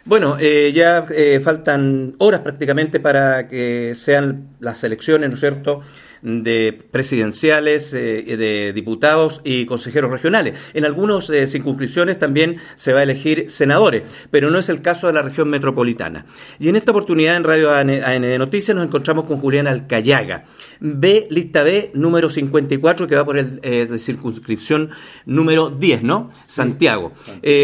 Bueno, ya faltan horas prácticamente para que sean las elecciones, ¿no es cierto?, de presidenciales, de diputados y consejeros regionales. En algunas circunscripciones también se va a elegir senadores, pero no es el caso de la región metropolitana. Y en esta oportunidad en Radio AN Noticias nos encontramos con Julián Alcayaga, lista B, número 54, que va por el circunscripción número 10, ¿no? Santiago.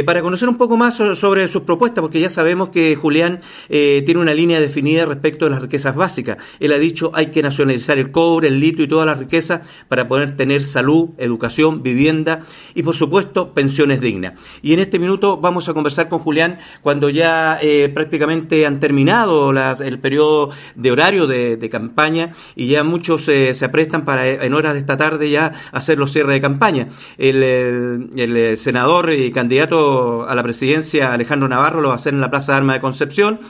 Para conocer un poco más sobre sus propuestas, porque ya sabemos que Julián tiene una línea definida respecto de las riquezas básicas. Él ha dicho hay que nacionalizar el cobre, el litio y todas las riquezas para poder tener salud, educación, vivienda y, por supuesto, pensiones dignas. Y en este minuto vamos a conversar con Julián cuando ya prácticamente han terminado el periodo de horario de campaña y ya muchos se aprestan para en horas de esta tarde ya hacer los cierres de campaña. El senador y candidato a la presidencia Alejandro Navarro lo va a hacer en la Plaza de Armas de Concepción,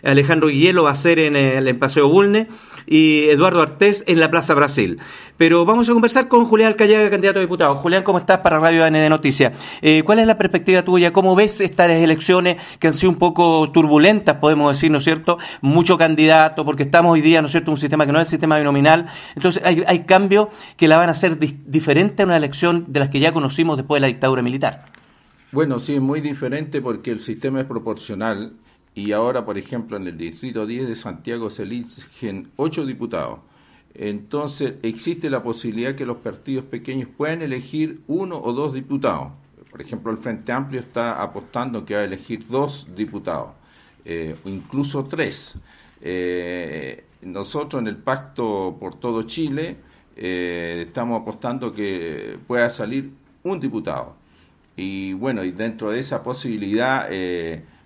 Alejandro Guillén lo va a hacer en Paseo Bulnes y Eduardo Artés en la Plaza Brasil. Pero vamos a conversar con Julián Alcayaga, candidato a diputado. Julián, ¿cómo estás para Radio AN Noticias? ¿Cuál es la perspectiva tuya? ¿Cómo ves estas elecciones que han sido un poco turbulentas, podemos decir, ¿no es cierto? Mucho candidato, porque estamos hoy día, ¿no es cierto?, un sistema que no es el sistema binominal. Entonces hay cambios que la van a hacer diferente a una elección de las que ya conocimos después de la dictadura militar. Bueno, sí, es muy diferente porque el sistema es proporcional. Y ahora, por ejemplo, en el Distrito 10 de Santiago se eligen 8 diputados. Entonces, existe la posibilidad que los partidos pequeños puedan elegir 1 o 2 diputados. Por ejemplo, el Frente Amplio está apostando que va a elegir 2 diputados, incluso 3. Nosotros en el Pacto por Todo Chile estamos apostando que pueda salir un diputado. Y bueno, y dentro de esa posibilidad...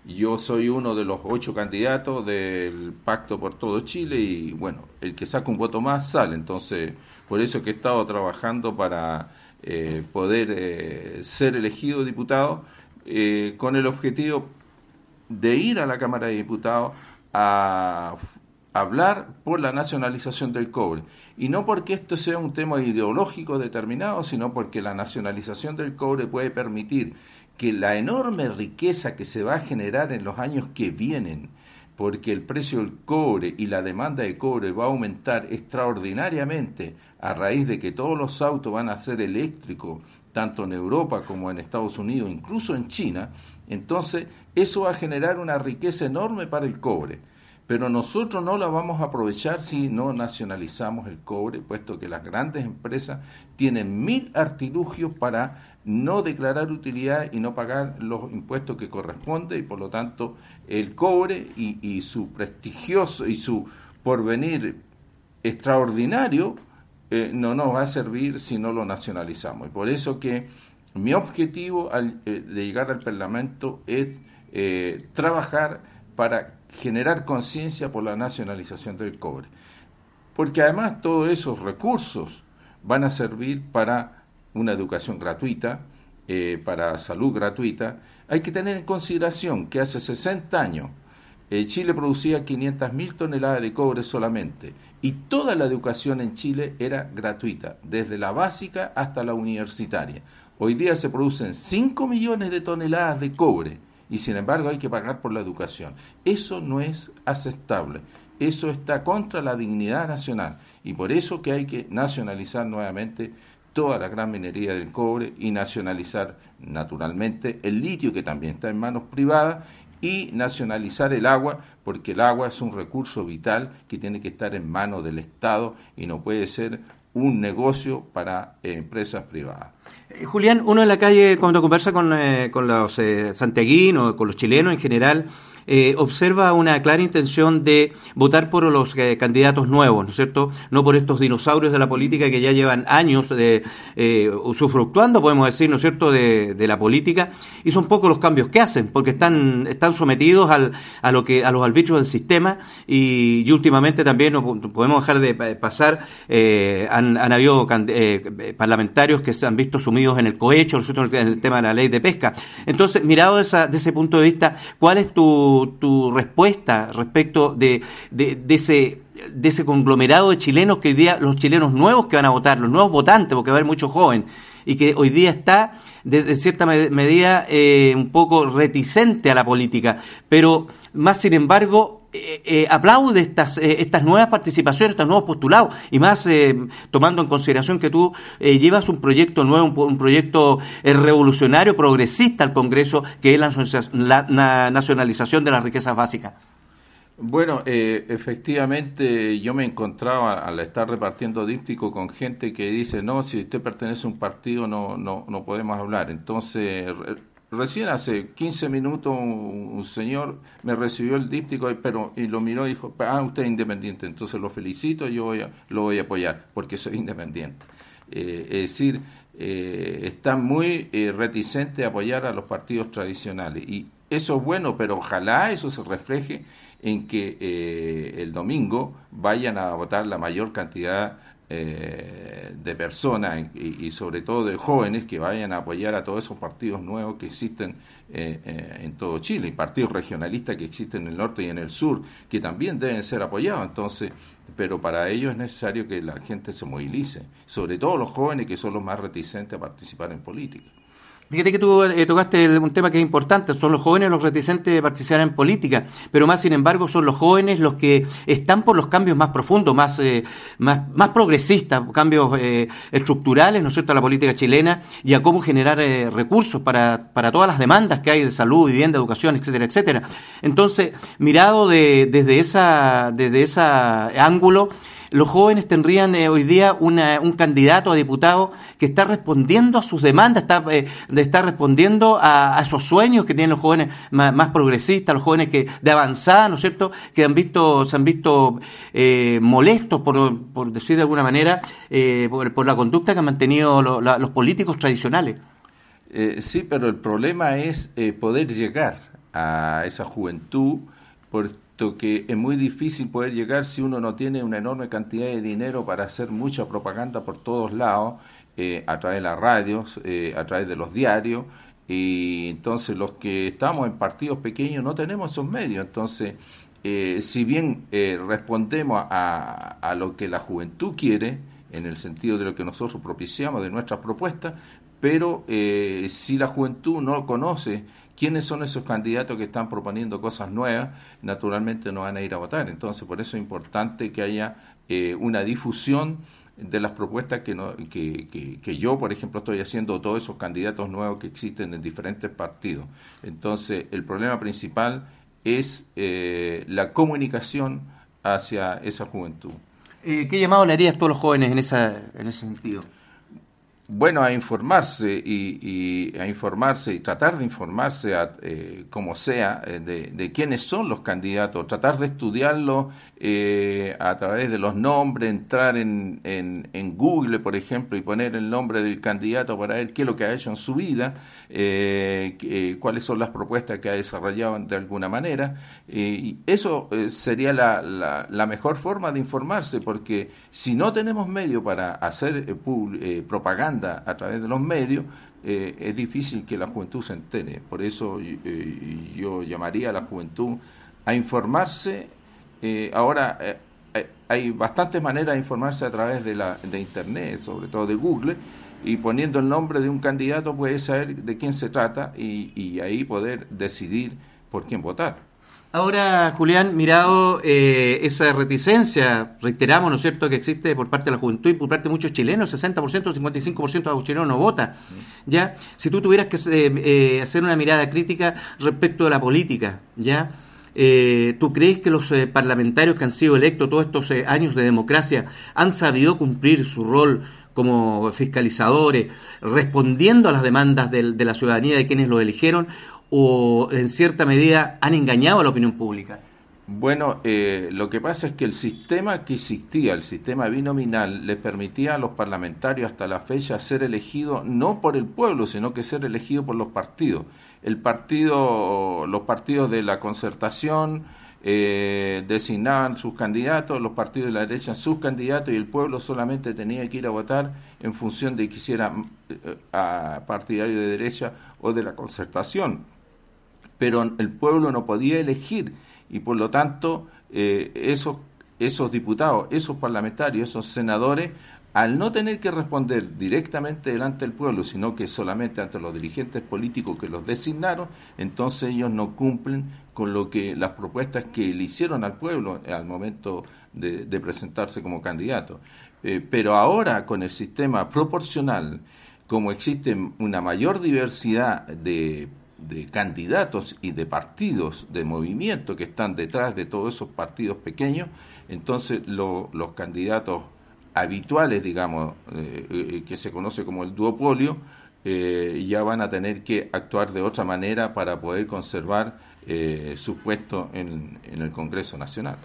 yo soy uno de los 8 candidatos del Pacto por Todo Chile y, bueno, el que saca un voto más sale. Entonces, por eso que he estado trabajando para poder ser elegido diputado con el objetivo de ir a la Cámara de Diputados a hablar por la nacionalización del cobre. Y no porque esto sea un tema ideológico determinado, sino porque la nacionalización del cobre puede permitir que la enorme riqueza que se va a generar en los años que vienen, porque el precio del cobre y la demanda de cobre va a aumentar extraordinariamente a raíz de que todos los autos van a ser eléctricos, tanto en Europa como en Estados Unidos, incluso en China, entonces eso va a generar una riqueza enorme para el cobre. Pero nosotros no la vamos a aprovechar si no nacionalizamos el cobre, puesto que las grandes empresas tienen 1000 artilugios para no declarar utilidad y no pagar los impuestos que corresponde, y por lo tanto el cobre y su prestigioso y su porvenir extraordinario no nos va a servir si no lo nacionalizamos. Y por eso que mi objetivo de llegar al Parlamento es trabajar para generar conciencia por la nacionalización del cobre. Porque además todos esos recursos van a servir para una educación gratuita, para salud gratuita. Hay que tener en consideración que hace 60 años Chile producía 500.000 toneladas de cobre solamente, y toda la educación en Chile era gratuita, desde la básica hasta la universitaria. Hoy día se producen 5 millones de toneladas de cobre, y sin embargo hay que pagar por la educación. Eso no es aceptable, eso está contra la dignidad nacional, y por eso que hay que nacionalizar nuevamente toda la gran minería del cobre y nacionalizar naturalmente el litio, que también está en manos privadas, y nacionalizar el agua, porque el agua es un recurso vital que tiene que estar en manos del Estado y no puede ser un negocio para empresas privadas. Julián, uno en la calle cuando conversa con los santiaguinos, con los chilenos en general, observa una clara intención de votar por los candidatos nuevos, ¿no es cierto? No por estos dinosaurios de la política que ya llevan años usufructuando, podemos decir, ¿no es cierto?, de la política, y son pocos los cambios que hacen, porque están sometidos a los arbitrios del sistema, y últimamente también no podemos dejar de pasar, han habido parlamentarios que se han visto sumidos en el cohecho, ¿no es cierto?, en el tema de la ley de pesca. Entonces, mirado de ese punto de vista, ¿cuál es tu respuesta respecto de de ese conglomerado de chilenos que hoy día, los chilenos nuevos que van a votar, los nuevos votantes, porque va a haber mucho joven, y que hoy día está, de cierta medida, un poco reticente a la política, pero más sin embargo aplaude estas nuevas participaciones, estos nuevos postulados, y más tomando en consideración que tú llevas un proyecto nuevo, un proyecto revolucionario, progresista al Congreso, que es la nacionalización de las riquezas básicas. Bueno, efectivamente yo me encontraba al estar repartiendo díptico con gente que dice, no, si usted pertenece a un partido no podemos hablar. Entonces, recién hace 15 minutos un señor me recibió el díptico y lo miró y dijo, usted es independiente, entonces lo felicito, lo voy a apoyar porque soy independiente. Es decir, está muy reticente a apoyar a los partidos tradicionales y eso es bueno, pero ojalá eso se refleje en que el domingo vayan a votar la mayor cantidad de personas y sobre todo de jóvenes que vayan a apoyar a todos esos partidos nuevos que existen en todo Chile, y partidos regionalistas que existen en el norte y en el sur, que también deben ser apoyados. Entonces, pero para ello es necesario que la gente se movilice, sobre todo los jóvenes que son los más reticentes a participar en política. Fíjate que tú tocaste un tema que es importante, son los jóvenes los reticentes de participar en política, pero más sin embargo son los jóvenes los que están por los cambios más profundos, más progresistas, cambios estructurales, ¿no es cierto?, a la política chilena y a cómo generar recursos para todas las demandas que hay de salud, vivienda, educación, etcétera, etcétera. Entonces, mirado desde ese ángulo, los jóvenes tendrían hoy día un candidato a diputado que está respondiendo a sus demandas, está respondiendo a esos sueños que tienen los jóvenes más progresistas, los jóvenes de avanzada, ¿no es cierto?, que se han visto molestos, por decir de alguna manera, por la conducta que han mantenido los políticos tradicionales. Sí, pero el problema es poder llegar a esa juventud, que es muy difícil poder llegar si uno no tiene una enorme cantidad de dinero para hacer mucha propaganda por todos lados, a través de las radios, a través de los diarios, y entonces los que estamos en partidos pequeños no tenemos esos medios. Entonces, si bien respondemos a lo que la juventud quiere, en el sentido de lo que nosotros propiciamos, de nuestras propuestas, pero si la juventud no conoce quiénes son esos candidatos que están proponiendo cosas nuevas, naturalmente no van a ir a votar. Entonces, por eso es importante que haya una difusión de las propuestas que yo, por ejemplo, estoy haciendo, todos esos candidatos nuevos que existen en diferentes partidos. Entonces, el problema principal es la comunicación hacia esa juventud. ¿Qué llamado le harías tú a los jóvenes en ese sentido? Bueno, a informarse y tratar de informarse como sea de quiénes son los candidatos, tratar de estudiarlos a través de los nombres, entrar en Google, por ejemplo, y poner el nombre del candidato para ver qué es lo que ha hecho en su vida, cuáles son las propuestas que ha desarrollado de alguna manera, y eso sería la mejor forma de informarse, porque si no tenemos medio para hacer propaganda a través de los medios, es difícil que la juventud se entere. Por eso yo llamaría a la juventud a informarse. Ahora hay bastantes maneras de informarse a través de Internet, sobre todo de Google, y poniendo el nombre de un candidato puede saber de quién se trata y ahí poder decidir por quién votar. Ahora, Julián, mirado esa reticencia, reiteramos, ¿no es cierto?, que existe por parte de la juventud y por parte de muchos chilenos, 60%, 55% de los chilenos no vota. ¿Ya? Si tú tuvieras que hacer una mirada crítica respecto de la política, ¿ya? ¿Tú crees que los parlamentarios que han sido electos todos estos años de democracia han sabido cumplir su rol como fiscalizadores, respondiendo a las demandas de la ciudadanía, de quienes los eligieron, o en cierta medida han engañado a la opinión pública? Bueno, lo que pasa es que el sistema que existía, el sistema binominal, le permitía a los parlamentarios hasta la fecha ser elegidos no por el pueblo, sino que ser elegidos por los partidos. Los partidos de la concertación designaban sus candidatos, los partidos de la derecha sus candidatos, y el pueblo solamente tenía que ir a votar en función de que hiciera partidario de derecha o de la concertación. Pero el pueblo no podía elegir, y por lo tanto esos esos diputados, esos parlamentarios, esos senadores, al no tener que responder directamente delante del pueblo, sino que solamente ante los dirigentes políticos que los designaron, entonces ellos no cumplen con lo que las propuestas que le hicieron al pueblo al momento de presentarse como candidato. Pero ahora, con el sistema proporcional, como existe una mayor diversidad de candidatos y de partidos, de movimientos que están detrás de todos esos partidos pequeños, entonces los candidatos habituales, digamos, que se conoce como el duopolio, ya van a tener que actuar de otra manera para poder conservar su puesto en el Congreso Nacional.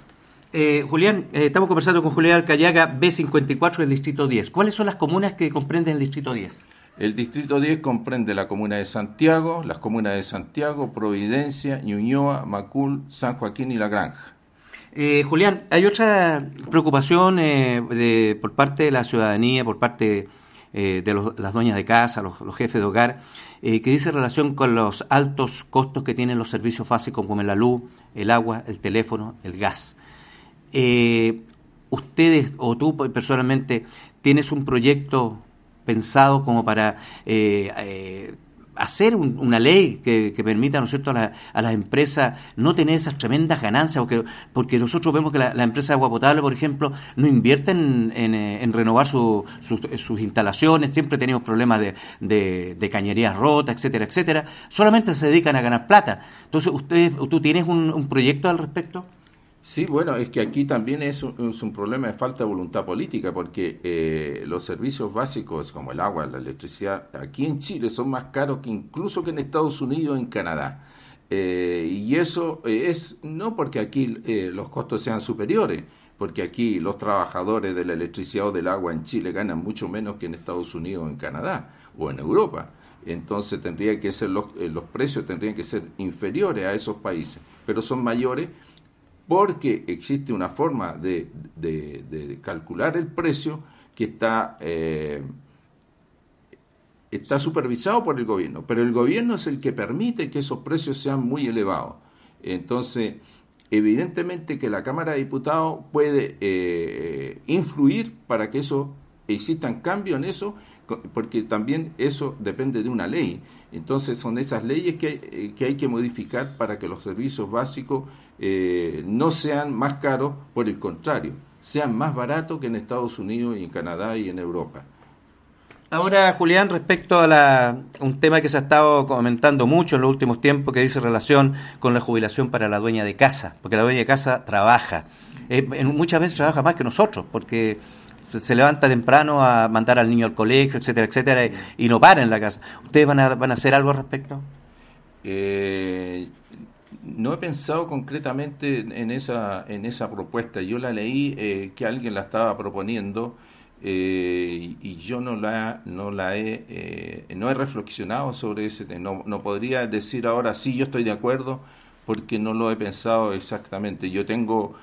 Julián, estamos conversando con Julián Alcayaga, B54 del Distrito 10. ¿Cuáles son las comunas que comprenden el Distrito 10? El Distrito 10 comprende la comuna de Santiago, las comunas de Santiago, Providencia, Ñuñoa, Macul, San Joaquín y La Granja. Julián, hay otra preocupación por parte de la ciudadanía, por parte de las dueñas de casa, los jefes de hogar, que dice relación con los altos costos que tienen los servicios básicos como la luz, el agua, el teléfono, el gas. Ustedes o tú personalmente tienes un proyecto pensado como para hacer una ley que permita, ¿no es cierto?, a las empresas no tener esas tremendas ganancias, porque nosotros vemos que la empresa de agua potable, por ejemplo, no invierten en renovar sus instalaciones, siempre tenemos problemas de cañerías rotas, etcétera, etcétera, solamente se dedican a ganar plata. Entonces, ¿tú tienes un proyecto al respecto? Sí, bueno, es que aquí también es un problema de falta de voluntad política, porque los servicios básicos como el agua, la electricidad, aquí en Chile son más caros que incluso que en Estados Unidos o en Canadá. Y eso es no porque aquí los costos sean superiores, porque aquí los trabajadores de la electricidad o del agua en Chile ganan mucho menos que en Estados Unidos o en Canadá o en Europa. Entonces tendría que ser los precios tendrían que ser inferiores a esos países, pero son mayores porque existe una forma de calcular el precio que está supervisado por el gobierno, pero el gobierno es el que permite que esos precios sean muy elevados. Entonces, evidentemente que la Cámara de Diputados puede influir para que existan cambios en eso, porque también eso depende de una ley. Entonces son esas leyes que hay que modificar para que los servicios básicos no sean más caros, por el contrario, sean más baratos que en Estados Unidos y en Canadá y en Europa. Ahora, Julián, respecto a un tema que se ha estado comentando mucho en los últimos tiempos, que dice relación con la jubilación para la dueña de casa, porque la dueña de casa trabaja, muchas veces trabaja más que nosotros, porque se levanta temprano a mandar al niño al colegio, etcétera, etcétera, y no para en la casa. ¿Ustedes van a hacer algo al respecto? No he pensado concretamente en esa propuesta. Yo la leí que alguien la estaba proponiendo y yo no he reflexionado sobre ese tema. No podría decir ahora sí, yo estoy de acuerdo, porque no lo he pensado exactamente. Yo tengo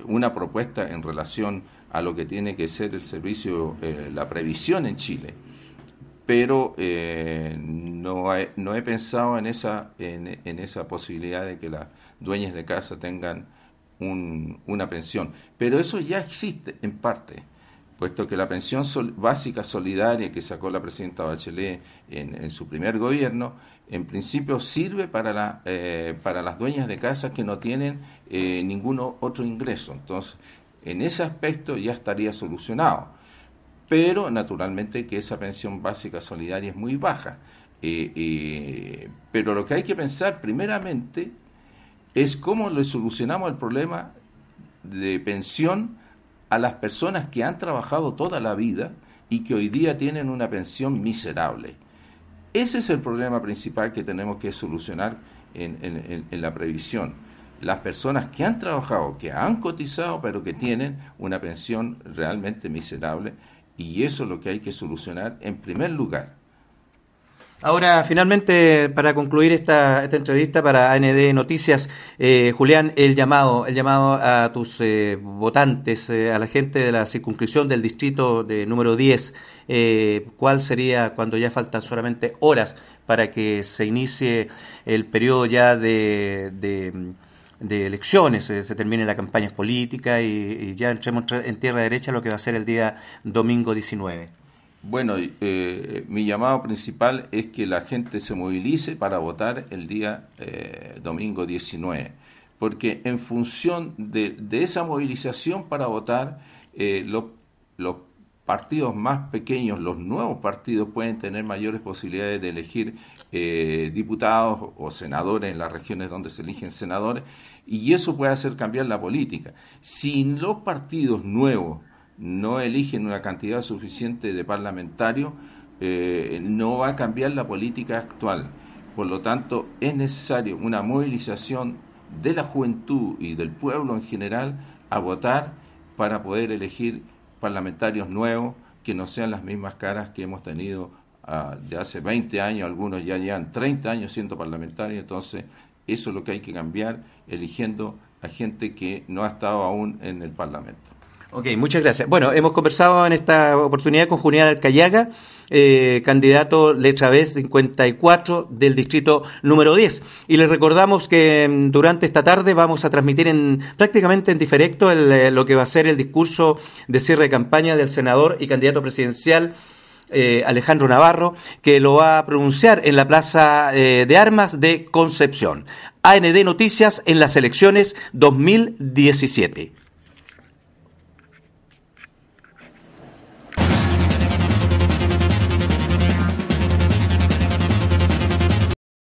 una propuesta en relación a lo que tiene que ser el servicio, la previsión en Chile, pero no he pensado en esa posibilidad de que las dueñas de casa tengan una pensión. Pero eso ya existe en parte, puesto que la pensión básica solidaria que sacó la presidenta Bachelet en su primer gobierno, en principio sirve para las dueñas de casa que no tienen ningún otro ingreso. Entonces, en ese aspecto ya estaría solucionado. Pero naturalmente que esa pensión básica solidaria es muy baja. Pero lo que hay que pensar primeramente es cómo le solucionamos el problema de pensión a las personas que han trabajado toda la vida y que hoy día tienen una pensión miserable. Ese es el problema principal que tenemos que solucionar en la previsión. Las personas que han trabajado, que han cotizado, pero que tienen una pensión realmente miserable, y eso es lo que hay que solucionar en primer lugar. Ahora, finalmente, para concluir esta entrevista para AND Noticias, Julián, el llamado a tus votantes, a la gente de la circunscripción del distrito de número 10, ¿cuál sería, cuando ya faltan solamente horas para que se inicie el periodo ya de de elecciones, se termine la campaña política y ya entremos en tierra derecha lo que va a ser el día domingo 19. Bueno, mi llamado principal es que la gente se movilice para votar el día domingo 19, porque en función de esa movilización para votar, los partidos más pequeños, los nuevos partidos, pueden tener mayores posibilidades de elegir diputados o senadores en las regiones donde se eligen senadores, y eso puede hacer cambiar la política. Si los partidos nuevos no eligen una cantidad suficiente de parlamentarios, no va a cambiar la política actual. Por lo tanto, es necesario una movilización de la juventud y del pueblo en general a votar para poder elegir parlamentarios nuevos que no sean las mismas caras que hemos tenido de hace 20 años, algunos ya llevan 30 años siendo parlamentarios. Entonces eso es lo que hay que cambiar, eligiendo a gente que no ha estado aún en el Parlamento. Ok, muchas gracias. Bueno, hemos conversado en esta oportunidad con Julián Alcayaga, candidato letra B 54 del distrito número 10. Y les recordamos que durante esta tarde vamos a transmitir prácticamente en diferido lo que va a ser el discurso de cierre de campaña del senador y candidato presidencial Alejandro Navarro, que lo va a pronunciar en la Plaza de Armas de Concepción. AND Noticias en las elecciones 2017.